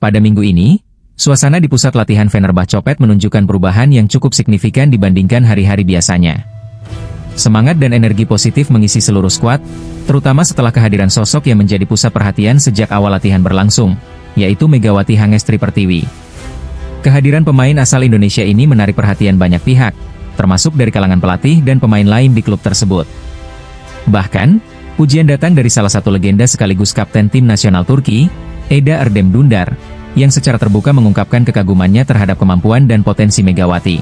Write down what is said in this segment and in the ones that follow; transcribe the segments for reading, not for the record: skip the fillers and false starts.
Pada minggu ini, suasana di pusat latihan Fenerbahce menunjukkan perubahan yang cukup signifikan dibandingkan hari-hari biasanya. Semangat dan energi positif mengisi seluruh skuad, terutama setelah kehadiran sosok yang menjadi pusat perhatian sejak awal latihan berlangsung, yaitu Megawati Hangestri Pertiwi. Kehadiran pemain asal Indonesia ini menarik perhatian banyak pihak, termasuk dari kalangan pelatih dan pemain lain di klub tersebut. Bahkan, pujian datang dari salah satu legenda sekaligus kapten tim nasional Turki, Eda Erdem Dündar, yang secara terbuka mengungkapkan kekagumannya terhadap kemampuan dan potensi Megawati.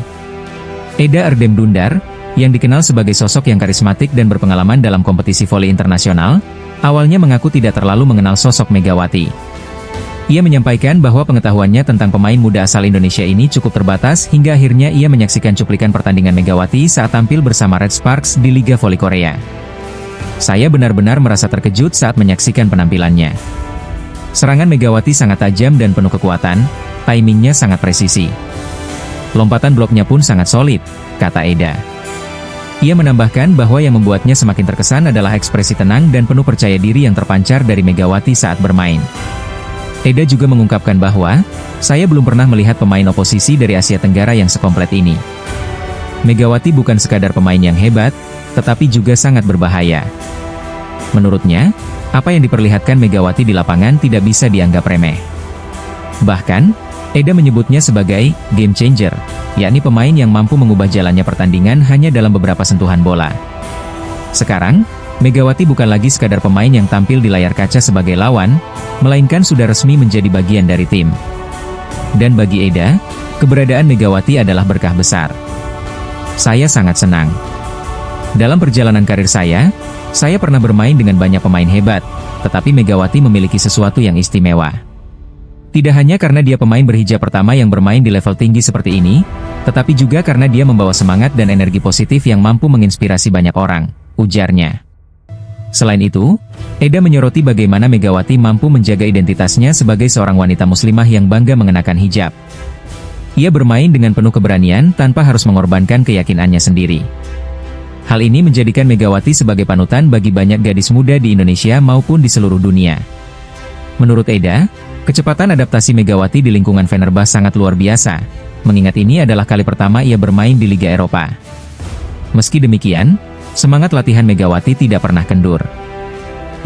Eda Erdem Dündar, yang dikenal sebagai sosok yang karismatik dan berpengalaman dalam kompetisi voli internasional, awalnya mengaku tidak terlalu mengenal sosok Megawati. Ia menyampaikan bahwa pengetahuannya tentang pemain muda asal Indonesia ini cukup terbatas hingga akhirnya ia menyaksikan cuplikan pertandingan Megawati saat tampil bersama Red Sparks di Liga Voli Korea. Saya benar-benar merasa terkejut saat menyaksikan penampilannya. Serangan Megawati sangat tajam dan penuh kekuatan, timingnya sangat presisi. Lompatan bloknya pun sangat solid, kata Eda. Ia menambahkan bahwa yang membuatnya semakin terkesan adalah ekspresi tenang dan penuh percaya diri yang terpancar dari Megawati saat bermain. Eda juga mengungkapkan bahwa, saya belum pernah melihat pemain oposisi dari Asia Tenggara yang sekomplet ini. Megawati bukan sekadar pemain yang hebat, tetapi juga sangat berbahaya. Menurutnya, apa yang diperlihatkan Megawati di lapangan tidak bisa dianggap remeh. Bahkan, Eda menyebutnya sebagai game changer, yakni pemain yang mampu mengubah jalannya pertandingan hanya dalam beberapa sentuhan bola. Sekarang, Megawati bukan lagi sekadar pemain yang tampil di layar kaca sebagai lawan, melainkan sudah resmi menjadi bagian dari tim. Dan bagi Eda, keberadaan Megawati adalah berkah besar. Saya sangat senang. Dalam perjalanan karir saya pernah bermain dengan banyak pemain hebat, tetapi Megawati memiliki sesuatu yang istimewa. Tidak hanya karena dia pemain berhijab pertama yang bermain di level tinggi seperti ini, tetapi juga karena dia membawa semangat dan energi positif yang mampu menginspirasi banyak orang, ujarnya. Selain itu, Eda menyoroti bagaimana Megawati mampu menjaga identitasnya sebagai seorang wanita muslimah yang bangga mengenakan hijab. Ia bermain dengan penuh keberanian tanpa harus mengorbankan keyakinannya sendiri. Hal ini menjadikan Megawati sebagai panutan bagi banyak gadis muda di Indonesia maupun di seluruh dunia. Menurut Eda, kecepatan adaptasi Megawati di lingkungan Fenerbahce sangat luar biasa, mengingat ini adalah kali pertama ia bermain di Liga Eropa. Meski demikian, semangat latihan Megawati tidak pernah kendur.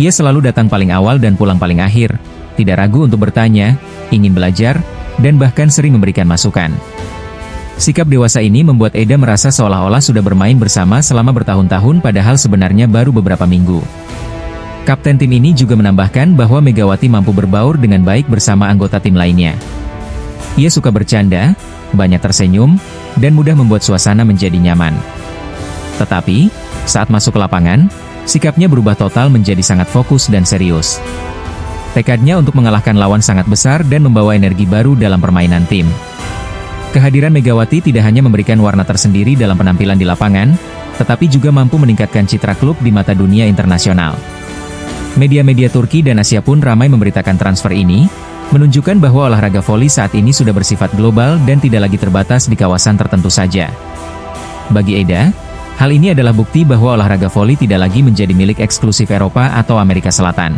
Ia selalu datang paling awal dan pulang paling akhir, tidak ragu untuk bertanya, ingin belajar, dan bahkan sering memberikan masukan. Sikap dewasa ini membuat Eda merasa seolah-olah sudah bermain bersama selama bertahun-tahun padahal sebenarnya baru beberapa minggu. Kapten tim ini juga menambahkan bahwa Megawati mampu berbaur dengan baik bersama anggota tim lainnya. Ia suka bercanda, banyak tersenyum, dan mudah membuat suasana menjadi nyaman. Tetapi, saat masuk ke lapangan, sikapnya berubah total menjadi sangat fokus dan serius. Tekadnya untuk mengalahkan lawan sangat besar dan membawa energi baru dalam permainan tim. Kehadiran Megawati tidak hanya memberikan warna tersendiri dalam penampilan di lapangan, tetapi juga mampu meningkatkan citra klub di mata dunia internasional. Media-media Turki dan Asia pun ramai memberitakan transfer ini, menunjukkan bahwa olahraga voli saat ini sudah bersifat global dan tidak lagi terbatas di kawasan tertentu saja. Bagi Eda, hal ini adalah bukti bahwa olahraga voli tidak lagi menjadi milik eksklusif Eropa atau Amerika Selatan.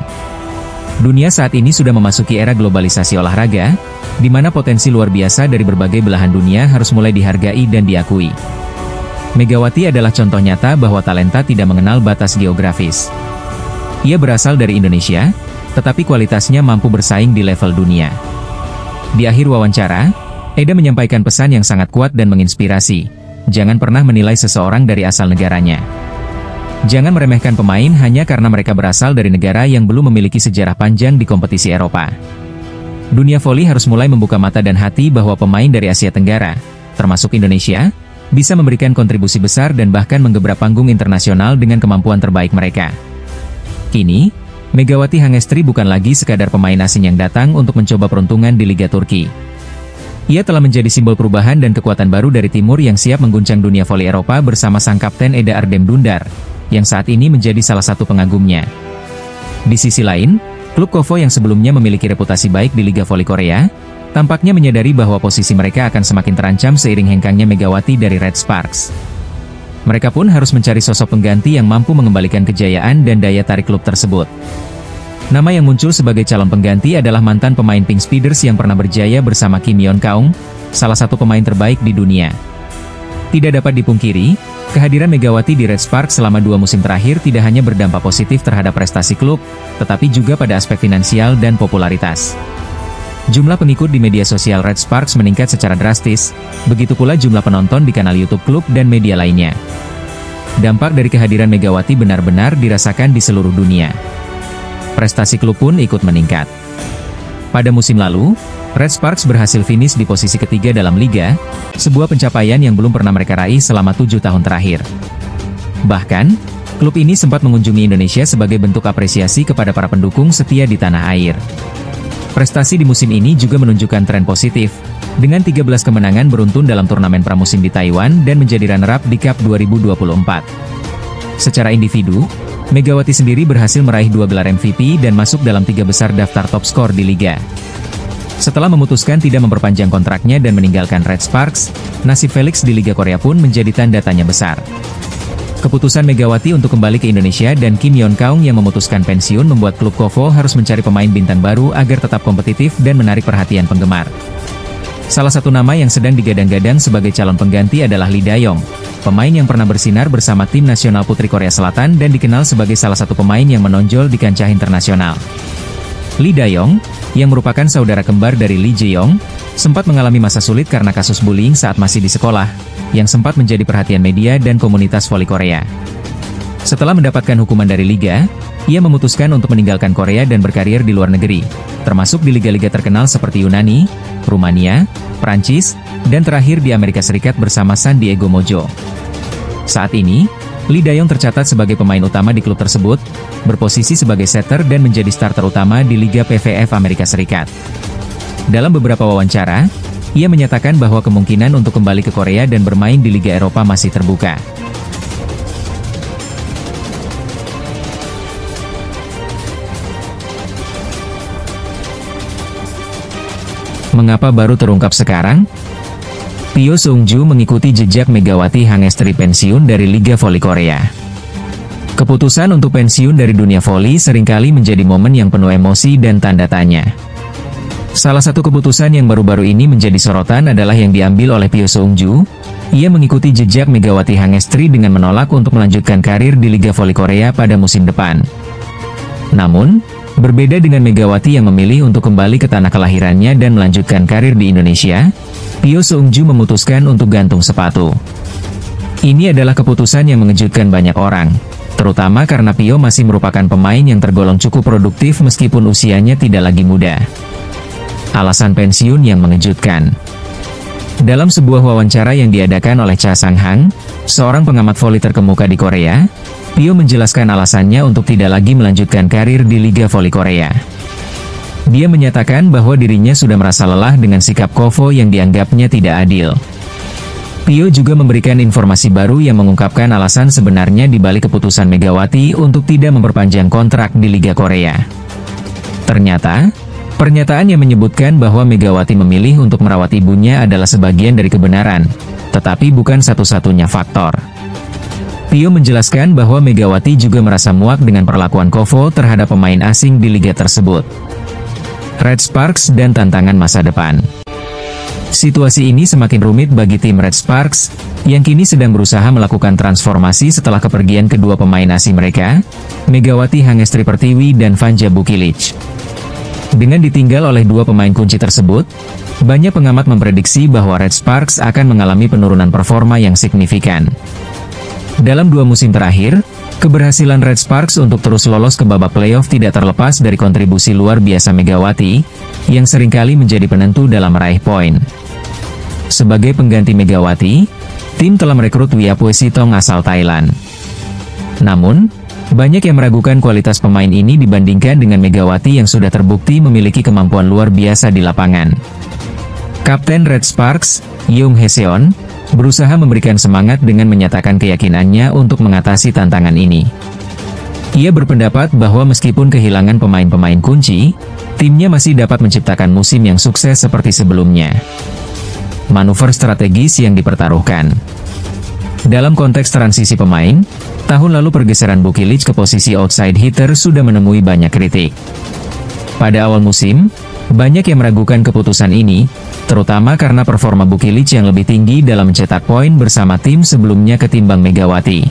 Dunia saat ini sudah memasuki era globalisasi olahraga, di mana potensi luar biasa dari berbagai belahan dunia harus mulai dihargai dan diakui. Megawati adalah contoh nyata bahwa talenta tidak mengenal batas geografis. Ia berasal dari Indonesia, tetapi kualitasnya mampu bersaing di level dunia. Di akhir wawancara, Eda menyampaikan pesan yang sangat kuat dan menginspirasi. Jangan pernah menilai seseorang dari asal negaranya. Jangan meremehkan pemain hanya karena mereka berasal dari negara yang belum memiliki sejarah panjang di kompetisi Eropa. Dunia voli harus mulai membuka mata dan hati bahwa pemain dari Asia Tenggara, termasuk Indonesia, bisa memberikan kontribusi besar dan bahkan menggebrak panggung internasional dengan kemampuan terbaik mereka. Kini, Megawati Hangestri bukan lagi sekadar pemain asing yang datang untuk mencoba peruntungan di Liga Turki. Ia telah menjadi simbol perubahan dan kekuatan baru dari timur yang siap mengguncang dunia voli Eropa bersama sang kapten Eda Erdem Dündar, yang saat ini menjadi salah satu pengagumnya. Di sisi lain, klub Kovo yang sebelumnya memiliki reputasi baik di Liga Voli Korea, tampaknya menyadari bahwa posisi mereka akan semakin terancam seiring hengkangnya Megawati dari Red Sparks. Mereka pun harus mencari sosok pengganti yang mampu mengembalikan kejayaan dan daya tarik klub tersebut. Nama yang muncul sebagai calon pengganti adalah mantan pemain Pink Speeders yang pernah berjaya bersama Kim Yeon-keung, salah satu pemain terbaik di dunia. Tidak dapat dipungkiri, kehadiran Megawati di Red Sparks selama 2 musim terakhir tidak hanya berdampak positif terhadap prestasi klub, tetapi juga pada aspek finansial dan popularitas. Jumlah pengikut di media sosial Red Sparks meningkat secara drastis, begitu pula jumlah penonton di kanal YouTube klub dan media lainnya. Dampak dari kehadiran Megawati benar-benar dirasakan di seluruh dunia. Prestasi klub pun ikut meningkat. Pada musim lalu, Red Sparks berhasil finish di posisi ketiga dalam liga, sebuah pencapaian yang belum pernah mereka raih selama 7 tahun terakhir. Bahkan, klub ini sempat mengunjungi Indonesia sebagai bentuk apresiasi kepada para pendukung setia di tanah air. Prestasi di musim ini juga menunjukkan tren positif, dengan 13 kemenangan beruntun dalam turnamen pramusim di Taiwan dan menjadi runner-up di Cup 2024. Secara individu, Megawati sendiri berhasil meraih 2 gelar MVP dan masuk dalam 3 besar daftar top skor di liga. Setelah memutuskan tidak memperpanjang kontraknya dan meninggalkan Red Sparks, nasib Felix di Liga Korea pun menjadi tanda tanya besar. Keputusan Megawati untuk kembali ke Indonesia dan Kim Yeon-keung yang memutuskan pensiun membuat klub KOFO harus mencari pemain bintang baru agar tetap kompetitif dan menarik perhatian penggemar. Salah satu nama yang sedang digadang-gadang sebagai calon pengganti adalah Lee Da-yong, pemain yang pernah bersinar bersama tim nasional putri Korea Selatan dan dikenal sebagai salah satu pemain yang menonjol di kancah internasional. Lee Da-yong, yang merupakan saudara kembar dari Lee Jae-yong, sempat mengalami masa sulit karena kasus bullying saat masih di sekolah, yang sempat menjadi perhatian media dan komunitas voli Korea. Setelah mendapatkan hukuman dari liga, ia memutuskan untuk meninggalkan Korea dan berkarir di luar negeri, termasuk di liga-liga terkenal seperti Yunani, Rumania, Prancis, dan terakhir di Amerika Serikat bersama San Diego Mojo. Saat ini, Lee Da-yong tercatat sebagai pemain utama di klub tersebut, berposisi sebagai setter dan menjadi starter utama di Liga PVF Amerika Serikat. Dalam beberapa wawancara, ia menyatakan bahwa kemungkinan untuk kembali ke Korea dan bermain di Liga Eropa masih terbuka. Mengapa baru terungkap sekarang? Pyo Seung-ju mengikuti jejak Megawati Hangestri pensiun dari Liga Voli Korea. Keputusan untuk pensiun dari dunia voli seringkali menjadi momen yang penuh emosi dan tanda tanya. Salah satu keputusan yang baru-baru ini menjadi sorotan adalah yang diambil oleh Pyo Seung-ju. Ia mengikuti jejak Megawati Hangestri dengan menolak untuk melanjutkan karir di Liga Voli Korea pada musim depan. Namun, berbeda dengan Megawati yang memilih untuk kembali ke tanah kelahirannya dan melanjutkan karir di Indonesia, Pyo Seung-ju memutuskan untuk gantung sepatu. Ini adalah keputusan yang mengejutkan banyak orang, terutama karena Pyo masih merupakan pemain yang tergolong cukup produktif meskipun usianya tidak lagi muda. Alasan pensiun yang mengejutkan. Dalam sebuah wawancara yang diadakan oleh Cha Sang-hang, seorang pengamat voli terkemuka di Korea, Pyo menjelaskan alasannya untuk tidak lagi melanjutkan karir di Liga Voli Korea. Dia menyatakan bahwa dirinya sudah merasa lelah dengan sikap KOFO yang dianggapnya tidak adil. Pyo juga memberikan informasi baru yang mengungkapkan alasan sebenarnya di balik keputusan Megawati untuk tidak memperpanjang kontrak di Liga Korea. Ternyata, pernyataan yang menyebutkan bahwa Megawati memilih untuk merawat ibunya adalah sebagian dari kebenaran, tetapi bukan satu-satunya faktor. Pyo menjelaskan bahwa Megawati juga merasa muak dengan perlakuan KOFO terhadap pemain asing di liga tersebut. Red Sparks dan tantangan masa depan. Situasi ini semakin rumit bagi tim Red Sparks, yang kini sedang berusaha melakukan transformasi setelah kepergian kedua pemain asing mereka, Megawati Hangestri Pertiwi dan Vanja Bukilic. Dengan ditinggal oleh dua pemain kunci tersebut, banyak pengamat memprediksi bahwa Red Sparks akan mengalami penurunan performa yang signifikan. Dalam 2 musim terakhir, keberhasilan Red Sparks untuk terus lolos ke babak playoff tidak terlepas dari kontribusi luar biasa Megawati, yang seringkali menjadi penentu dalam meraih poin. Sebagai pengganti Megawati, tim telah merekrut Wiapue Sitong asal Thailand. Namun, banyak yang meragukan kualitas pemain ini dibandingkan dengan Megawati yang sudah terbukti memiliki kemampuan luar biasa di lapangan. Kapten Red Sparks, Young Hae-seon, berusaha memberikan semangat dengan menyatakan keyakinannya untuk mengatasi tantangan ini. Ia berpendapat bahwa meskipun kehilangan pemain-pemain kunci, timnya masih dapat menciptakan musim yang sukses seperti sebelumnya. Manuver strategis yang dipertaruhkan. Dalam konteks transisi pemain, tahun lalu pergeseran Bukilic ke posisi outside hitter sudah menemui banyak kritik. Pada awal musim, banyak yang meragukan keputusan ini, terutama karena performa Bukilic yang lebih tinggi dalam mencetak poin bersama tim sebelumnya ketimbang Megawati.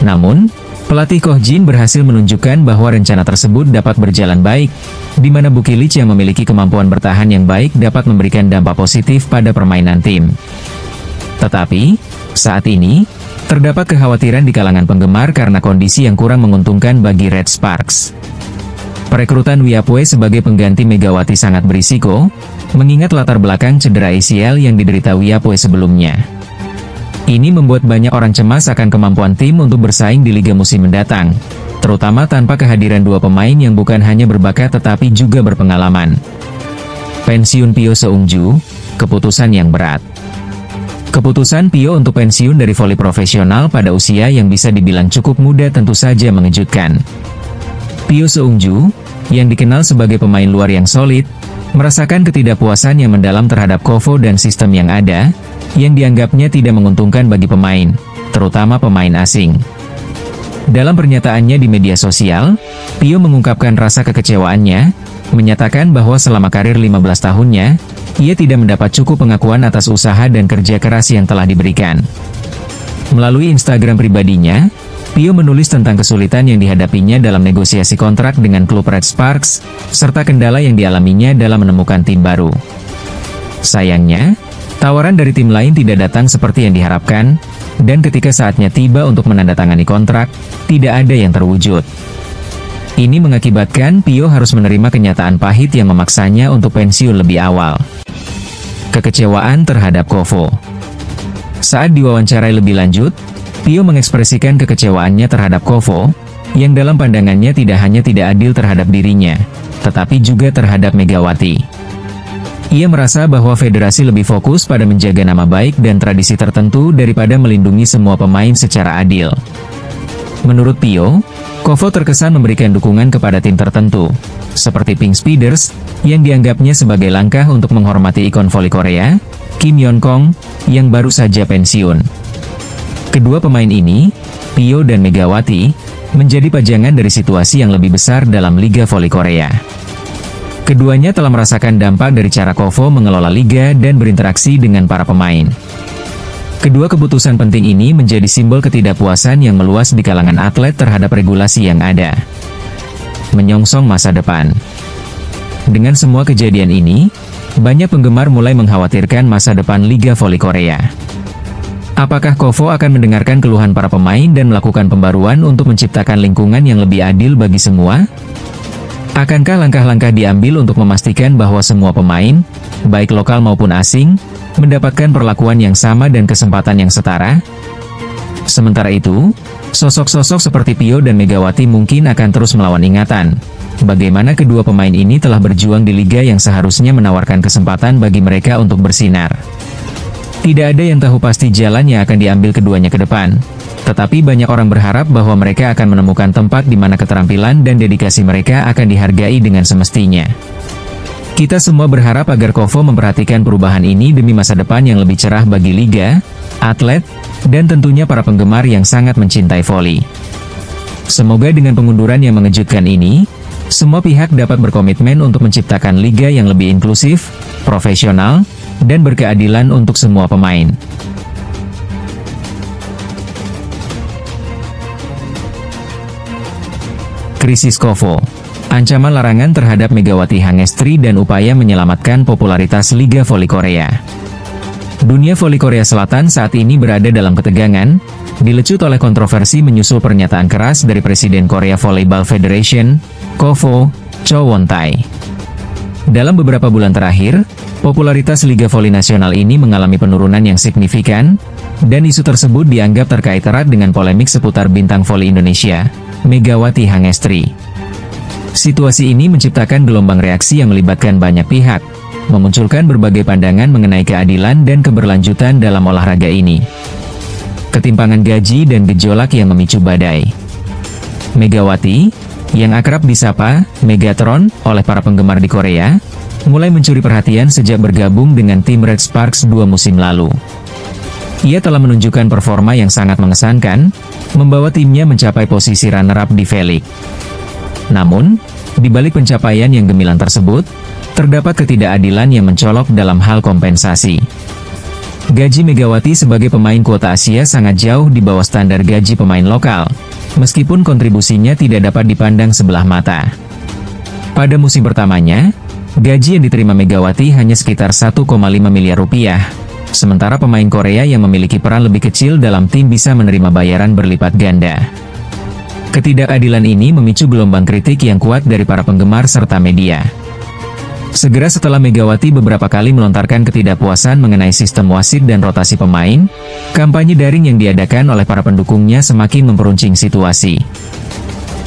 Namun, pelatih Koh Jin berhasil menunjukkan bahwa rencana tersebut dapat berjalan baik, di mana Bukilic yang memiliki kemampuan bertahan yang baik dapat memberikan dampak positif pada permainan tim. Tetapi, saat ini, terdapat kekhawatiran di kalangan penggemar karena kondisi yang kurang menguntungkan bagi Red Sparks. Perekrutan Wiapwe sebagai pengganti Megawati sangat berisiko, mengingat latar belakang cedera ACL yang diderita Wiapwe sebelumnya. Ini membuat banyak orang cemas akan kemampuan tim untuk bersaing di liga musim mendatang, terutama tanpa kehadiran dua pemain yang bukan hanya berbakat tetapi juga berpengalaman. Pensiun Pyo Seung-ju, keputusan yang berat. Keputusan Pyo untuk pensiun dari voli profesional pada usia yang bisa dibilang cukup muda tentu saja mengejutkan. Pyo Seung-ju, yang dikenal sebagai pemain luar yang solid, merasakan ketidakpuasan yang mendalam terhadap KOFO dan sistem yang ada, yang dianggapnya tidak menguntungkan bagi pemain, terutama pemain asing. Dalam pernyataannya di media sosial, Pyo mengungkapkan rasa kekecewaannya, menyatakan bahwa selama karir 15 tahunnya, ia tidak mendapat cukup pengakuan atas usaha dan kerja keras yang telah diberikan. Melalui Instagram pribadinya, Pyo menulis tentang kesulitan yang dihadapinya dalam negosiasi kontrak dengan klub Red Sparks, serta kendala yang dialaminya dalam menemukan tim baru. Sayangnya, tawaran dari tim lain tidak datang seperti yang diharapkan, dan ketika saatnya tiba untuk menandatangani kontrak, tidak ada yang terwujud. Ini mengakibatkan Pyo harus menerima kenyataan pahit yang memaksanya untuk pensiun lebih awal. Kekecewaan terhadap KOFO. Saat diwawancarai lebih lanjut, Pyo mengekspresikan kekecewaannya terhadap KOFO, yang dalam pandangannya tidak hanya tidak adil terhadap dirinya, tetapi juga terhadap Megawati. Ia merasa bahwa federasi lebih fokus pada menjaga nama baik dan tradisi tertentu daripada melindungi semua pemain secara adil. Menurut Pyo, KOFO terkesan memberikan dukungan kepada tim tertentu, seperti Pink Speeders, yang dianggapnya sebagai langkah untuk menghormati ikon voli Korea, Kim Yeon-kong, yang baru saja pensiun. Kedua pemain ini, Pyo dan Megawati, menjadi pajangan dari situasi yang lebih besar dalam Liga Voli Korea. Keduanya telah merasakan dampak dari cara KOFO mengelola liga dan berinteraksi dengan para pemain. Kedua keputusan penting ini menjadi simbol ketidakpuasan yang meluas di kalangan atlet terhadap regulasi yang ada. Menyongsong masa depan. Dengan semua kejadian ini, banyak penggemar mulai mengkhawatirkan masa depan Liga Voli Korea. Apakah KOFO akan mendengarkan keluhan para pemain dan melakukan pembaruan untuk menciptakan lingkungan yang lebih adil bagi semua? Akankah langkah-langkah diambil untuk memastikan bahwa semua pemain, baik lokal maupun asing, mendapatkan perlakuan yang sama dan kesempatan yang setara? Sementara itu, sosok-sosok seperti Pyo dan Megawati mungkin akan terus melawan ingatan, bagaimana kedua pemain ini telah berjuang di liga yang seharusnya menawarkan kesempatan bagi mereka untuk bersinar. Tidak ada yang tahu pasti jalan yang akan diambil keduanya ke depan, tetapi banyak orang berharap bahwa mereka akan menemukan tempat di mana keterampilan dan dedikasi mereka akan dihargai dengan semestinya. Kita semua berharap agar KOFO memperhatikan perubahan ini demi masa depan yang lebih cerah bagi liga, atlet, dan tentunya para penggemar yang sangat mencintai voli. Semoga dengan pengunduran yang mengejutkan ini, semua pihak dapat berkomitmen untuk menciptakan liga yang lebih inklusif, profesional, dan berkeadilan untuk semua pemain. Krisis KOFO. Ancaman larangan terhadap Megawati Hangestri dan upaya menyelamatkan popularitas Liga Voli Korea. Dunia voli Korea Selatan saat ini berada dalam ketegangan, dilecut oleh kontroversi menyusul pernyataan keras dari Presiden Korea Volleyball Federation, KOFO, Cho Won-tae. Dalam beberapa bulan terakhir, popularitas Liga Voli Nasional ini mengalami penurunan yang signifikan, dan isu tersebut dianggap terkait erat dengan polemik seputar bintang voli Indonesia, Megawati Hangestri. Situasi ini menciptakan gelombang reaksi yang melibatkan banyak pihak, memunculkan berbagai pandangan mengenai keadilan dan keberlanjutan dalam olahraga ini. Ketimpangan gaji dan gejolak yang memicu badai. Megawati, yang akrab disapa Megatron oleh para penggemar di Korea, mulai mencuri perhatian sejak bergabung dengan tim Red Sparks 2 musim lalu. Ia telah menunjukkan performa yang sangat mengesankan, membawa timnya mencapai posisi runner-up di V-League. Namun, di balik pencapaian yang gemilang tersebut, terdapat ketidakadilan yang mencolok dalam hal kompensasi. Gaji Megawati sebagai pemain kuota Asia sangat jauh di bawah standar gaji pemain lokal, meskipun kontribusinya tidak dapat dipandang sebelah mata. Pada musim pertamanya, gaji yang diterima Megawati hanya sekitar 1,5 miliar rupiah, sementara pemain Korea yang memiliki peran lebih kecil dalam tim bisa menerima bayaran berlipat ganda. Ketidakadilan ini memicu gelombang kritik yang kuat dari para penggemar serta media. Segera setelah Megawati beberapa kali melontarkan ketidakpuasan mengenai sistem wasit dan rotasi pemain, kampanye daring yang diadakan oleh para pendukungnya semakin memperuncing situasi.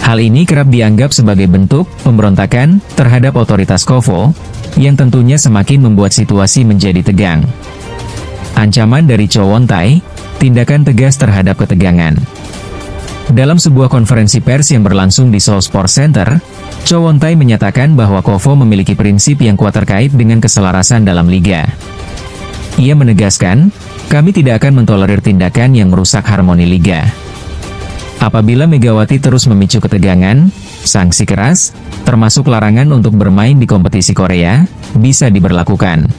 Hal ini kerap dianggap sebagai bentuk pemberontakan terhadap otoritas KOFO, yang tentunya semakin membuat situasi menjadi tegang. Ancaman dari Cho Won-tae, tindakan tegas terhadap ketegangan. Dalam sebuah konferensi pers yang berlangsung di Seoul Sports Center, Cho Won-tae menyatakan bahwa KOFO memiliki prinsip yang kuat terkait dengan keselarasan dalam liga. Ia menegaskan, kami tidak akan mentolerir tindakan yang merusak harmoni liga. Apabila Megawati terus memicu ketegangan, sanksi keras, termasuk larangan untuk bermain di kompetisi Korea, bisa diberlakukan.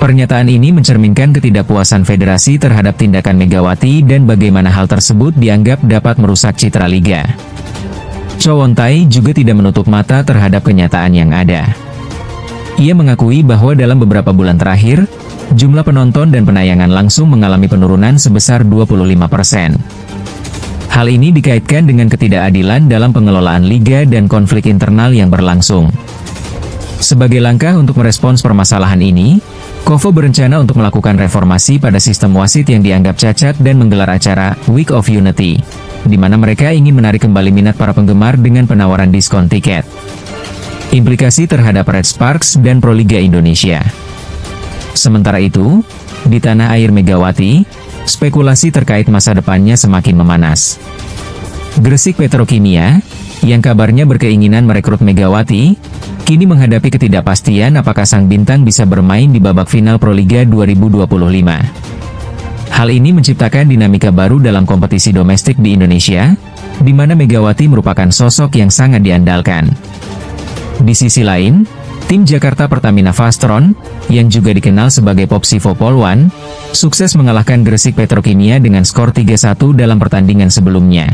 Pernyataan ini mencerminkan ketidakpuasan federasi terhadap tindakan Megawati dan bagaimana hal tersebut dianggap dapat merusak citra liga. Cho Won-tae juga tidak menutup mata terhadap kenyataan yang ada. Ia mengakui bahwa dalam beberapa bulan terakhir, jumlah penonton dan penayangan langsung mengalami penurunan sebesar 25%. Hal ini dikaitkan dengan ketidakadilan dalam pengelolaan liga dan konflik internal yang berlangsung. Sebagai langkah untuk merespons permasalahan ini, KOFO berencana untuk melakukan reformasi pada sistem wasit yang dianggap cacat dan menggelar acara Week of Unity, di mana mereka ingin menarik kembali minat para penggemar dengan penawaran diskon tiket. Implikasi terhadap Red Sparks dan Proliga Indonesia. Sementara itu, di tanah air Megawati, spekulasi terkait masa depannya semakin memanas. Gresik Petrokimia, yang kabarnya berkeinginan merekrut Megawati, kini menghadapi ketidakpastian apakah sang bintang bisa bermain di babak final Proliga 2025. Hal ini menciptakan dinamika baru dalam kompetisi domestik di Indonesia, di mana Megawati merupakan sosok yang sangat diandalkan. Di sisi lain, tim Jakarta Pertamina Vastron, yang juga dikenal sebagai Popsivo Polwan, sukses mengalahkan Gresik Petrokimia dengan skor 3-1 dalam pertandingan sebelumnya.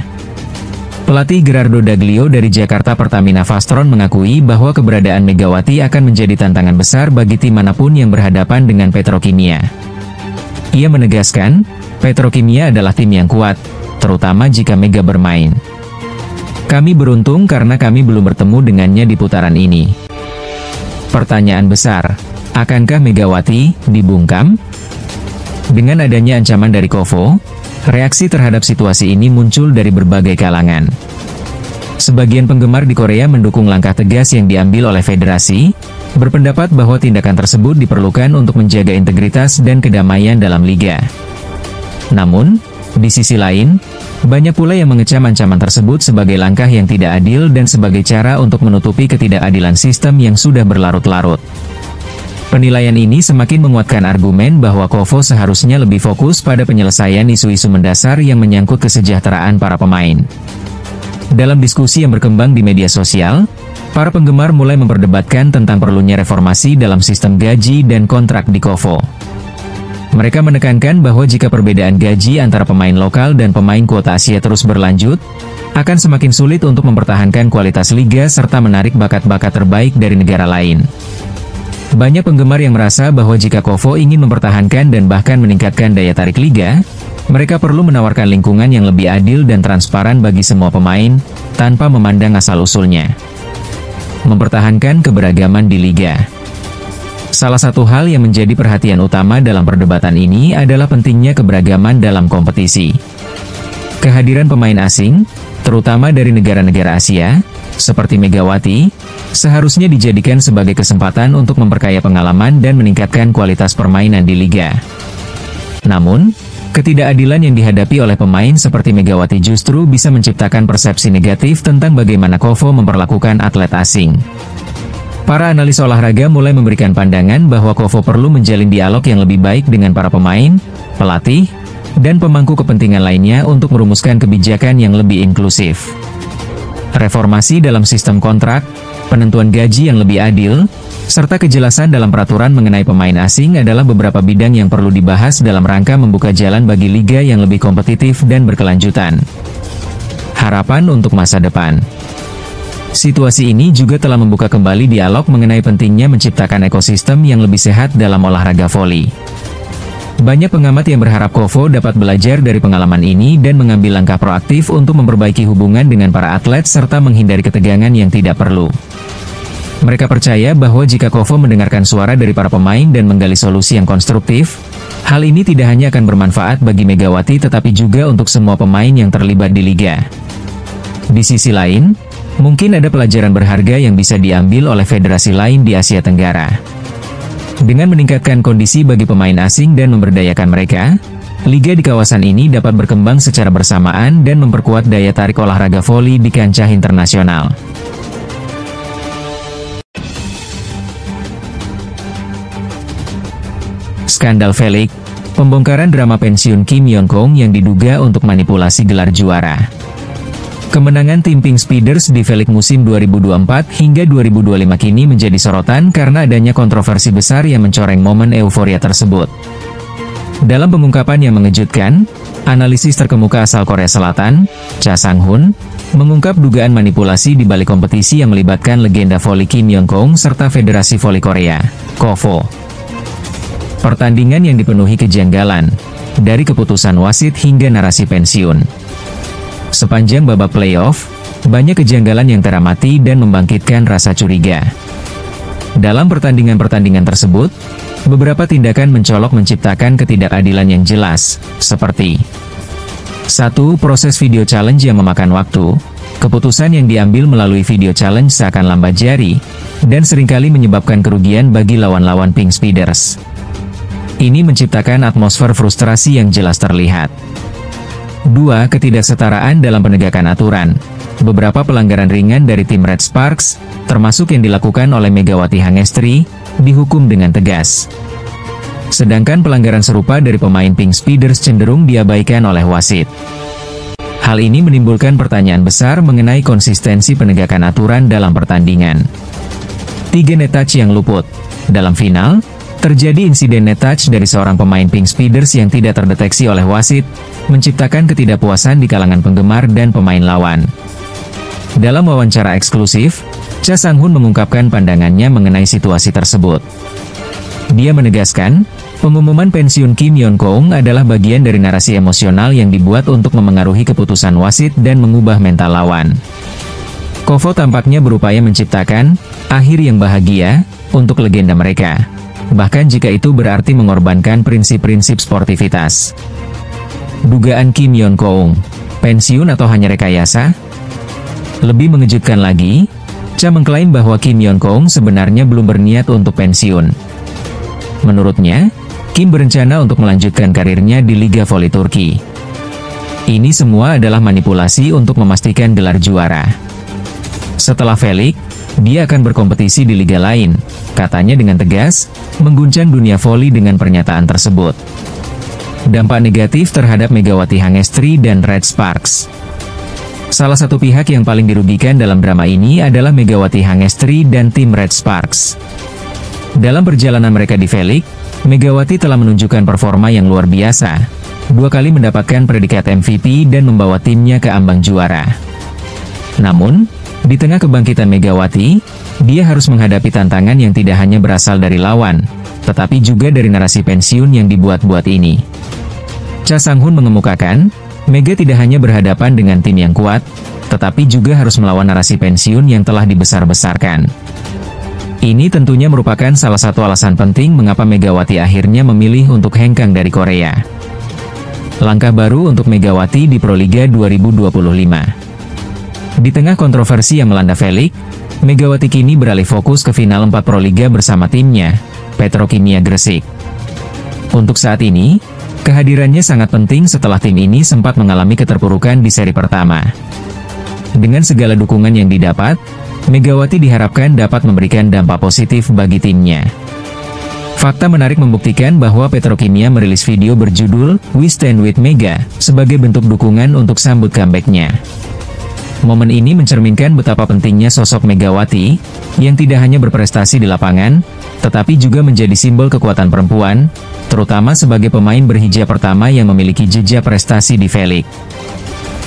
Pelatih Gerardo Daglio dari Jakarta Pertamina Vastron mengakui bahwa keberadaan Megawati akan menjadi tantangan besar bagi tim manapun yang berhadapan dengan Petrokimia. Ia menegaskan, Petrokimia adalah tim yang kuat, terutama jika Mega bermain. Kami beruntung karena kami belum bertemu dengannya di putaran ini. Pertanyaan besar, akankah Megawati dibungkam? Dengan adanya ancaman dari KOFO, reaksi terhadap situasi ini muncul dari berbagai kalangan. Sebagian penggemar di Korea mendukung langkah tegas yang diambil oleh federasi, berpendapat bahwa tindakan tersebut diperlukan untuk menjaga integritas dan kedamaian dalam liga. Namun, di sisi lain, banyak pula yang mengecam ancaman tersebut sebagai langkah yang tidak adil dan sebagai cara untuk menutupi ketidakadilan sistem yang sudah berlarut-larut. Penilaian ini semakin menguatkan argumen bahwa KOFO seharusnya lebih fokus pada penyelesaian isu-isu mendasar yang menyangkut kesejahteraan para pemain. Dalam diskusi yang berkembang di media sosial, para penggemar mulai memperdebatkan tentang perlunya reformasi dalam sistem gaji dan kontrak di KOFO. Mereka menekankan bahwa jika perbedaan gaji antara pemain lokal dan pemain kuota Asia terus berlanjut, akan semakin sulit untuk mempertahankan kualitas liga serta menarik bakat-bakat terbaik dari negara lain. Banyak penggemar yang merasa bahwa jika KOFO ingin mempertahankan dan bahkan meningkatkan daya tarik liga, mereka perlu menawarkan lingkungan yang lebih adil dan transparan bagi semua pemain, tanpa memandang asal-usulnya. Mempertahankan keberagaman di liga. Salah satu hal yang menjadi perhatian utama dalam perdebatan ini adalah pentingnya keberagaman dalam kompetisi. Kehadiran pemain asing, terutama dari negara-negara Asia, seperti Megawati, seharusnya dijadikan sebagai kesempatan untuk memperkaya pengalaman dan meningkatkan kualitas permainan di liga. Namun, ketidakadilan yang dihadapi oleh pemain seperti Megawati justru bisa menciptakan persepsi negatif tentang bagaimana KOFO memperlakukan atlet asing. Para analis olahraga mulai memberikan pandangan bahwa KOFO perlu menjalin dialog yang lebih baik dengan para pemain, pelatih, dan pemangku kepentingan lainnya untuk merumuskan kebijakan yang lebih inklusif. Reformasi dalam sistem kontrak, penentuan gaji yang lebih adil, serta kejelasan dalam peraturan mengenai pemain asing adalah beberapa bidang yang perlu dibahas dalam rangka membuka jalan bagi liga yang lebih kompetitif dan berkelanjutan. Harapan untuk masa depan. Situasi ini juga telah membuka kembali dialog mengenai pentingnya menciptakan ekosistem yang lebih sehat dalam olahraga voli. Banyak pengamat yang berharap KOFO dapat belajar dari pengalaman ini dan mengambil langkah proaktif untuk memperbaiki hubungan dengan para atlet serta menghindari ketegangan yang tidak perlu. Mereka percaya bahwa jika KOFO mendengarkan suara dari para pemain dan menggali solusi yang konstruktif, hal ini tidak hanya akan bermanfaat bagi Megawati tetapi juga untuk semua pemain yang terlibat di liga. Di sisi lain, mungkin ada pelajaran berharga yang bisa diambil oleh federasi lain di Asia Tenggara. Dengan meningkatkan kondisi bagi pemain asing dan memberdayakan mereka, liga di kawasan ini dapat berkembang secara bersamaan dan memperkuat daya tarik olahraga voli di kancah internasional. Skandal Felix, pembongkaran drama pensiun Kim Yeon-keung yang diduga untuk manipulasi gelar juara. Kemenangan tim Pink Speeders di Felix musim 2024 hingga 2025 kini menjadi sorotan karena adanya kontroversi besar yang mencoreng momen euforia tersebut. Dalam pengungkapan yang mengejutkan, analisis terkemuka asal Korea Selatan, Cha Sang-hun, mengungkap dugaan manipulasi di balik kompetisi yang melibatkan legenda voli Kim Yeon-keung serta Federasi Voli Korea, KOFO. Pertandingan yang dipenuhi kejanggalan, dari keputusan wasit hingga narasi pensiun. Sepanjang babak playoff, banyak kejanggalan yang teramati dan membangkitkan rasa curiga. Dalam pertandingan-pertandingan tersebut, beberapa tindakan mencolok menciptakan ketidakadilan yang jelas, seperti 1. Proses video challenge yang memakan waktu. Keputusan yang diambil melalui video challenge seakan lambat jari, dan seringkali menyebabkan kerugian bagi lawan-lawan Pink Speeders. Ini menciptakan atmosfer frustrasi yang jelas terlihat. 2. Ketidaksetaraan dalam penegakan aturan. Beberapa pelanggaran ringan dari tim Red Sparks, termasuk yang dilakukan oleh Megawati Hangestri, dihukum dengan tegas. Sedangkan pelanggaran serupa dari pemain Pink Speeders cenderung diabaikan oleh wasit. Hal ini menimbulkan pertanyaan besar mengenai konsistensi penegakan aturan dalam pertandingan. 3. Net touch yang luput. Dalam final, terjadi insiden net touch dari seorang pemain Pink Speeders yang tidak terdeteksi oleh wasit, menciptakan ketidakpuasan di kalangan penggemar dan pemain lawan. Dalam wawancara eksklusif, Cha Sang-hun mengungkapkan pandangannya mengenai situasi tersebut. Dia menegaskan, pengumuman pensiun Kim Yeon-keung adalah bagian dari narasi emosional yang dibuat untuk memengaruhi keputusan wasit dan mengubah mental lawan. KOFO tampaknya berupaya menciptakan akhir yang bahagia untuk legenda mereka. Bahkan jika itu berarti mengorbankan prinsip-prinsip sportivitas. Dugaan Kim Yeon-keung, pensiun atau hanya rekayasa? Lebih mengejutkan lagi, Cha mengklaim bahwa Kim Yeon-keung sebenarnya belum berniat untuk pensiun. Menurutnya, Kim berencana untuk melanjutkan karirnya di Liga Voli Turki. Ini semua adalah manipulasi untuk memastikan gelar juara. Setelah Felix, dia akan berkompetisi di liga lain, katanya dengan tegas, mengguncang dunia voli dengan pernyataan tersebut. Dampak negatif terhadap Megawati Hangestri dan Red Sparks. Salah satu pihak yang paling dirugikan dalam drama ini adalah Megawati Hangestri dan tim Red Sparks. Dalam perjalanan mereka di Felix, Megawati telah menunjukkan performa yang luar biasa, 2 kali mendapatkan predikat MVP dan membawa timnya ke ambang juara. Namun, di tengah kebangkitan Megawati, dia harus menghadapi tantangan yang tidak hanya berasal dari lawan, tetapi juga dari narasi pensiun yang dibuat-buat ini. Cha Sang-hun mengemukakan, Mega tidak hanya berhadapan dengan tim yang kuat, tetapi juga harus melawan narasi pensiun yang telah dibesar-besarkan. Ini tentunya merupakan salah satu alasan penting mengapa Megawati akhirnya memilih untuk hengkang dari Korea. Langkah baru untuk Megawati di Proliga 2025. Di tengah kontroversi yang melanda Felix, Megawati kini beralih fokus ke final 4 Proliga bersama timnya, Petrokimia Gresik. Untuk saat ini, kehadirannya sangat penting setelah tim ini sempat mengalami keterpurukan di seri pertama. Dengan segala dukungan yang didapat, Megawati diharapkan dapat memberikan dampak positif bagi timnya. Fakta menarik membuktikan bahwa Petrokimia merilis video berjudul We Stand With Mega sebagai bentuk dukungan untuk sambut comeback-nya. Momen ini mencerminkan betapa pentingnya sosok Megawati, yang tidak hanya berprestasi di lapangan, tetapi juga menjadi simbol kekuatan perempuan, terutama sebagai pemain berhijab pertama yang memiliki jejak prestasi di V-League.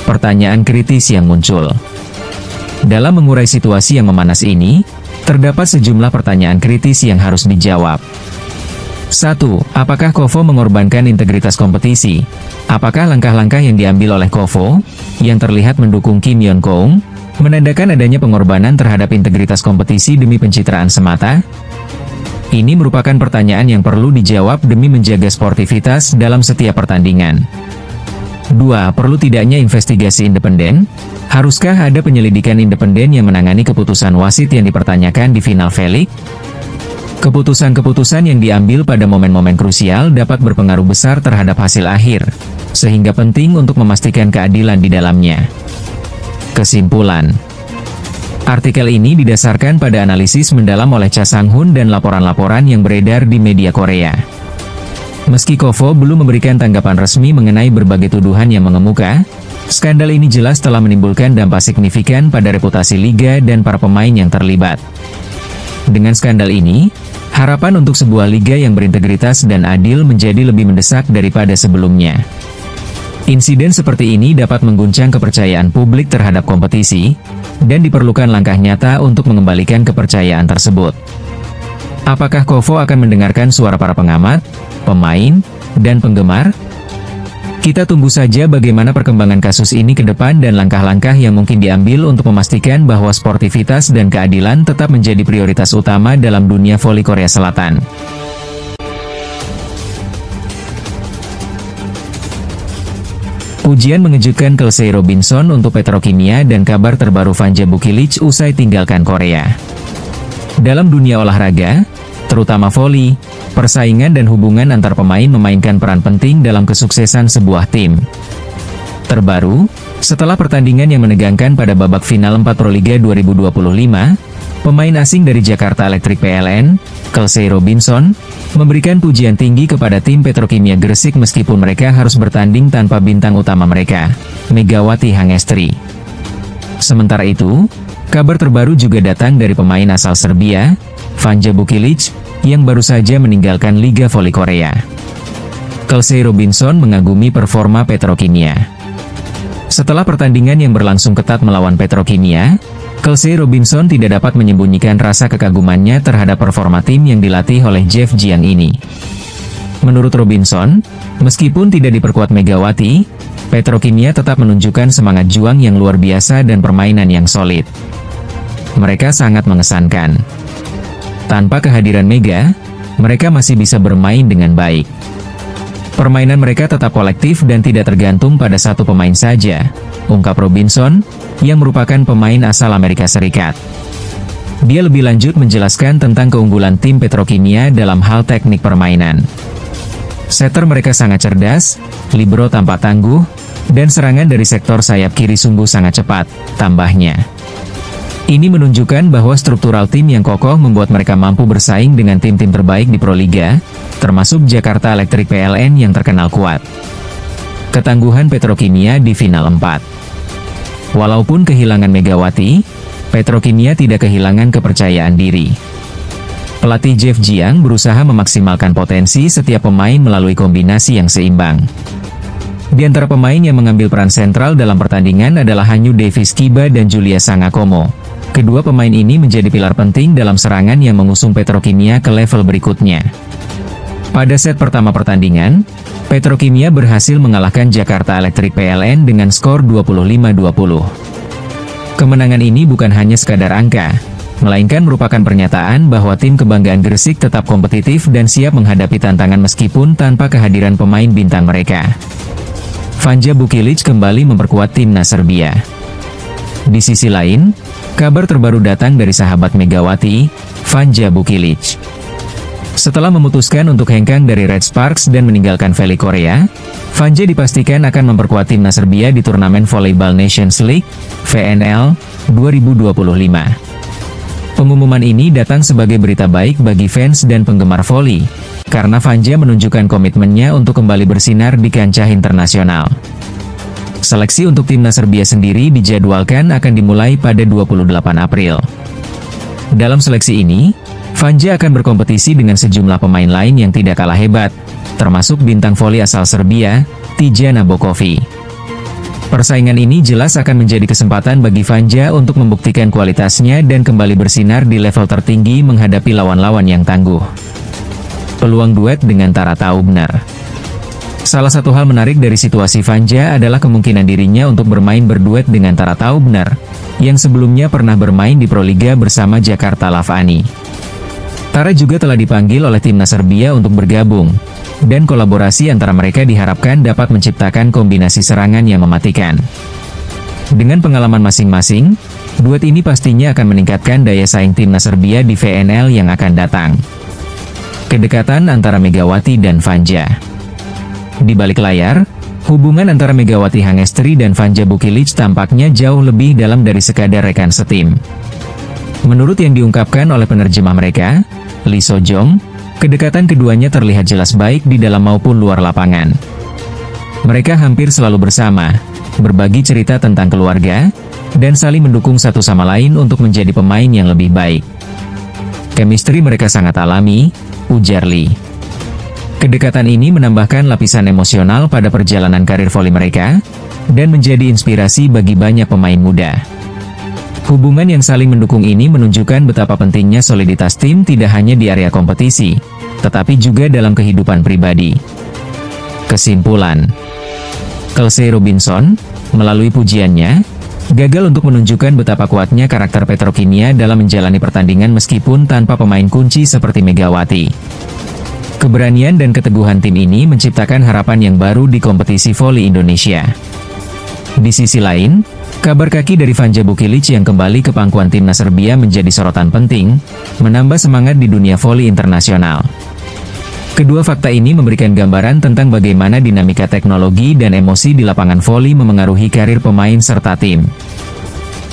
Pertanyaan kritis yang muncul. Dalam mengurai situasi yang memanas ini, terdapat sejumlah pertanyaan kritis yang harus dijawab. 1. Apakah Kovo mengorbankan integritas kompetisi? Apakah langkah-langkah yang diambil oleh Kovo, yang terlihat mendukung Kim Yeon Kong, menandakan adanya pengorbanan terhadap integritas kompetisi demi pencitraan semata? Ini merupakan pertanyaan yang perlu dijawab demi menjaga sportivitas dalam setiap pertandingan. 2. Perlu tidaknya investigasi independen? Haruskah ada penyelidikan independen yang menangani keputusan wasit yang dipertanyakan di final V-League? Keputusan-keputusan yang diambil pada momen-momen krusial dapat berpengaruh besar terhadap hasil akhir, sehingga penting untuk memastikan keadilan di dalamnya. Kesimpulan. Artikel ini didasarkan pada analisis mendalam oleh Cha Sang-hun dan laporan-laporan yang beredar di media Korea. Meski Kovo belum memberikan tanggapan resmi mengenai berbagai tuduhan yang mengemuka, skandal ini jelas telah menimbulkan dampak signifikan pada reputasi liga dan para pemain yang terlibat. Dengan skandal ini, harapan untuk sebuah liga yang berintegritas dan adil menjadi lebih mendesak daripada sebelumnya. Insiden seperti ini dapat mengguncang kepercayaan publik terhadap kompetisi, dan diperlukan langkah nyata untuk mengembalikan kepercayaan tersebut. Apakah Kovo akan mendengarkan suara para pengamat, pemain, dan penggemar? Kita tunggu saja bagaimana perkembangan kasus ini ke depan dan langkah-langkah yang mungkin diambil untuk memastikan bahwa sportivitas dan keadilan tetap menjadi prioritas utama dalam dunia voli Korea Selatan. Pujian mengejutkan Kelsey Robinson untuk Petrokimia dan kabar terbaru Vanja Bukilic usai tinggalkan Korea. Dalam dunia olahraga, terutama voli, persaingan dan hubungan antar pemain memainkan peran penting dalam kesuksesan sebuah tim. Terbaru, setelah pertandingan yang menegangkan pada babak final 4 Proliga 2025, pemain asing dari Jakarta Electric PLN, Kelsey Robinson, memberikan pujian tinggi kepada tim Petrokimia Gresik meskipun mereka harus bertanding tanpa bintang utama mereka, Megawati Hangestri. Sementara itu, kabar terbaru juga datang dari pemain asal Serbia, Vanja Bukilic, yang baru saja meninggalkan Liga Voli Korea. Kelsey Robinson mengagumi performa Petrokimia. Setelah pertandingan yang berlangsung ketat melawan Petrokimia, Kelsey Robinson tidak dapat menyembunyikan rasa kekagumannya terhadap performa tim yang dilatih oleh Jeff Jiang ini. Menurut Robinson, meskipun tidak diperkuat Megawati, Petrokimia tetap menunjukkan semangat juang yang luar biasa dan permainan yang solid. Mereka sangat mengesankan. Tanpa kehadiran Mega, mereka masih bisa bermain dengan baik. Permainan mereka tetap kolektif dan tidak tergantung pada satu pemain saja, ungkap Robinson, yang merupakan pemain asal Amerika Serikat. Dia lebih lanjut menjelaskan tentang keunggulan tim Petrokimia dalam hal teknik permainan. Setter mereka sangat cerdas, libero tampak tangguh, dan serangan dari sektor sayap kiri sungguh sangat cepat, tambahnya. Ini menunjukkan bahwa struktural tim yang kokoh membuat mereka mampu bersaing dengan tim-tim terbaik di Proliga, termasuk Jakarta Electric PLN yang terkenal kuat. Ketangguhan Petrokimia di final 4. Walaupun kehilangan Megawati, Petrokimia tidak kehilangan kepercayaan diri. Pelatih Jeff Jiang berusaha memaksimalkan potensi setiap pemain melalui kombinasi yang seimbang. Di antara pemain yang mengambil peran sentral dalam pertandingan adalah Hanyu Davis Kiba dan Julia Sangakomo. Kedua pemain ini menjadi pilar penting dalam serangan yang mengusung Petrokimia ke level berikutnya. Pada set pertama pertandingan, Petrokimia berhasil mengalahkan Jakarta Electric PLN dengan skor 25-20. Kemenangan ini bukan hanya sekadar angka, melainkan merupakan pernyataan bahwa tim kebanggaan Gresik tetap kompetitif dan siap menghadapi tantangan meskipun tanpa kehadiran pemain bintang mereka. Vanja Bukilic kembali memperkuat timnas Serbia. Di sisi lain, kabar terbaru datang dari sahabat Megawati, Vanja Bukilic. Setelah memutuskan untuk hengkang dari Red Sparks dan meninggalkan Voli Korea, Vanja dipastikan akan memperkuat timnas Serbia di turnamen Volleyball Nations League, VNL, 2025. Pengumuman ini datang sebagai berita baik bagi fans dan penggemar voli, karena Vanja menunjukkan komitmennya untuk kembali bersinar di kancah internasional. Seleksi untuk timnas Serbia sendiri dijadwalkan akan dimulai pada 28 April. Dalam seleksi ini, Vanja akan berkompetisi dengan sejumlah pemain lain yang tidak kalah hebat, termasuk bintang voli asal Serbia, Tijana Bokovi. Persaingan ini jelas akan menjadi kesempatan bagi Vanja untuk membuktikan kualitasnya dan kembali bersinar di level tertinggi menghadapi lawan-lawan yang tangguh. Peluang duet dengan Tara Taubner. Salah satu hal menarik dari situasi Vanja adalah kemungkinan dirinya untuk bermain berduet dengan Tara Taubner, yang sebelumnya pernah bermain di Proliga bersama Jakarta Lavani. Tara juga telah dipanggil oleh timnas Serbia untuk bergabung, dan kolaborasi antara mereka diharapkan dapat menciptakan kombinasi serangan yang mematikan. Dengan pengalaman masing-masing, duet ini pastinya akan meningkatkan daya saing timnas Serbia di VNL yang akan datang. Kedekatan antara Megawati dan Vanja. Di balik layar, hubungan antara Megawati Hangestri dan Vanja Bukilic tampaknya jauh lebih dalam dari sekadar rekan setim. Menurut yang diungkapkan oleh penerjemah mereka, Lee Sojong, kedekatan keduanya terlihat jelas baik di dalam maupun luar lapangan. Mereka hampir selalu bersama, berbagi cerita tentang keluarga, dan saling mendukung satu sama lain untuk menjadi pemain yang lebih baik. Chemistry mereka sangat alami, ujar Lee. Kedekatan ini menambahkan lapisan emosional pada perjalanan karir voli mereka, dan menjadi inspirasi bagi banyak pemain muda. Hubungan yang saling mendukung ini menunjukkan betapa pentingnya soliditas tim tidak hanya di area kompetisi, tetapi juga dalam kehidupan pribadi. Kesimpulan, Kelsey Robinson, melalui pujiannya, gagal untuk menunjukkan betapa kuatnya karakter Petrokimia dalam menjalani pertandingan meskipun tanpa pemain kunci seperti Megawati. Keberanian dan keteguhan tim ini menciptakan harapan yang baru di kompetisi voli Indonesia. Di sisi lain, kabar kaki dari Vanja Bukilic yang kembali ke pangkuan timnas Serbia menjadi sorotan penting, menambah semangat di dunia voli internasional. Kedua fakta ini memberikan gambaran tentang bagaimana dinamika teknologi dan emosi di lapangan voli memengaruhi karir pemain serta tim.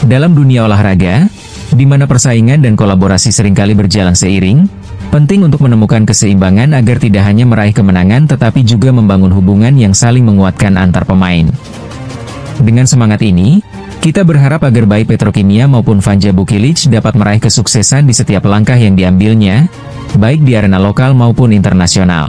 Dalam dunia olahraga, di mana persaingan dan kolaborasi seringkali berjalan seiring, penting untuk menemukan keseimbangan agar tidak hanya meraih kemenangan tetapi juga membangun hubungan yang saling menguatkan antar pemain. Dengan semangat ini, kita berharap agar baik Petrokimia maupun Vanja Bukilic dapat meraih kesuksesan di setiap langkah yang diambilnya, baik di arena lokal maupun internasional.